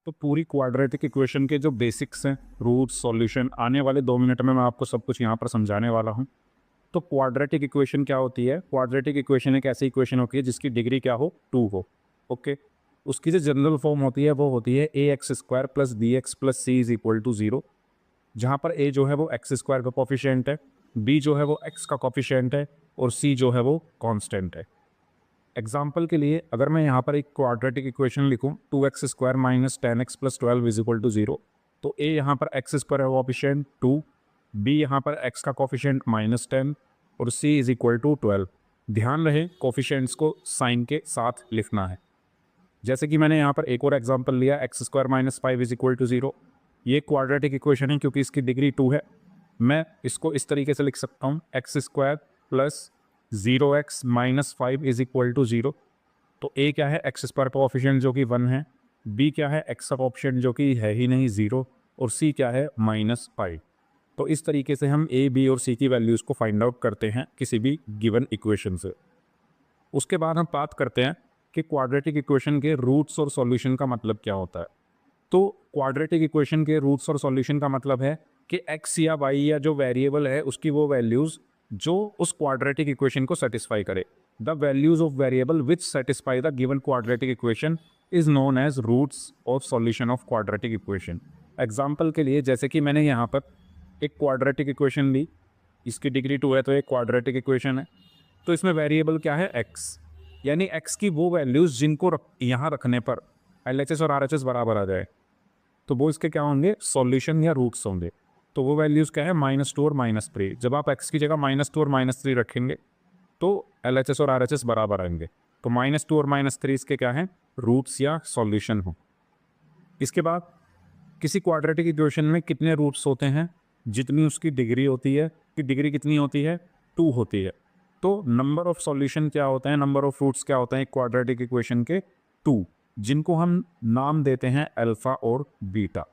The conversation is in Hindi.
तो पूरी क्वाड्रेटिक इक्वेशन के जो बेसिक्स हैं, रूट, सॉल्यूशन, आने वाले 2 मिनट में मैं आपको सब कुछ यहाँ पर समझाने वाला हूँ। तो क्वाड्रेटिक इक्वेशन क्या होती है? क्वाड्रेटिक इक्वेशन एक ऐसी इक्वेशन होती है जिसकी डिग्री क्या हो? 2 हो। ओके, उसकी जो जनरल फॉर्म होती है वो होती है a x square plus b x plus c is equal to 0, जहाँ पर ए जो है वो एक्स स्क्वायर का कॉफिशिएंट है, बी जो है वो एक्स का कॉफिशिएंट है और सी जो है वो कांस्टेंट है। एग्जाम्पल के लिए अगर मैं यहाँ पर एक क्वाड्रेटिक इक्वेशन लिखूँ 2x square minus 10x plus 12 is equal to 0, तो ए यहाँ पर एक्स स्क्वायर का कॉफिशिएंट 2, बी यहाँ पर एक्स का कॉफिशिएंट -10 और सी इज इक्वल टू 12। ध्यान रहे कॉफिशिएंट्स को साइन के साथ लिखना है। जैसे कि मैंने यहाँ पर एक और एग्जांपल लिया x square minus 5 is equal to 0। ये क्वाड्रेटिक इक्वेशन है क्योंकि इसकी डिग्री 2 है। मैं इसको इस तरीके से लिख सकता हूँ x square plus 0x minus 5 is equal to 0। तो ए क्या है? एक्स स्क्वायर का ऑफिशिएंट जो कि 1 है, बी क्या है? एक्स का ऑप्शन जो कि है ही नहीं 0, और सी क्या है? -5। तो इस तरीके से हम ए, बी और सी की वैल्यूज़ को फाइंड आउट करते हैं किसी भी गिवन इक्वेशन से। उसके बाद हम बात करते हैं कि क्वाड्रेटिक इक्वेशन के रूट्स और सॉल्यूशन का मतलब क्या होता है। तो क्वाड्रेटिक इक्वेशन के रूट्स और सॉल्यूशन का मतलब है कि एक्स या वाई या जो वेरिएबल है उसकी वो वैल्यूज़ जो उस क्वाड्रेटिक इक्वेशन को सेटिस्फाई करे। The values of variable which satisfy the given quadratic equation is known as roots और solution of quadratic equation. Example के लिए जैसे कि मैंने यहाँ पर एक क्वाड्रेटिक इक्वेशन ली, इसकी डिग्री 2 है तो एक क्वाड्रेटिक इक्वेशन है। तो इसमें वेरिएबल क्या है? एक्स, यानी एक्स की वो वैल्यूज़ जिनको यहाँ रखने पर LHS और RHS बराबर आ जाए तो वो इसके क्या होंगे? सॉल्यूशन या रूट्स होंगे। तो वो वैल्यूज़ क्या है? -2 और -3। जब आप x की जगह -2 और -3 रखेंगे तो LHS और RHS बराबर आएंगे। तो -2 और -3 इसके क्या हैं? रूट्स या सॉल्यूशन हो। इसके बाद किसी क्वाड्रेटिक इक्वेशन में कितने रूट्स होते हैं? जितनी उसकी डिग्री होती है। कि डिग्री कितनी होती है? 2 होती है। तो नंबर ऑफ सॉल्यूशन क्या होते हैं? नंबर ऑफ रूट्स क्या होते हैं क्वाड्रेटिक इक्वेशन के? 2, जिनको हम नाम देते हैं अल्फा और बीटा।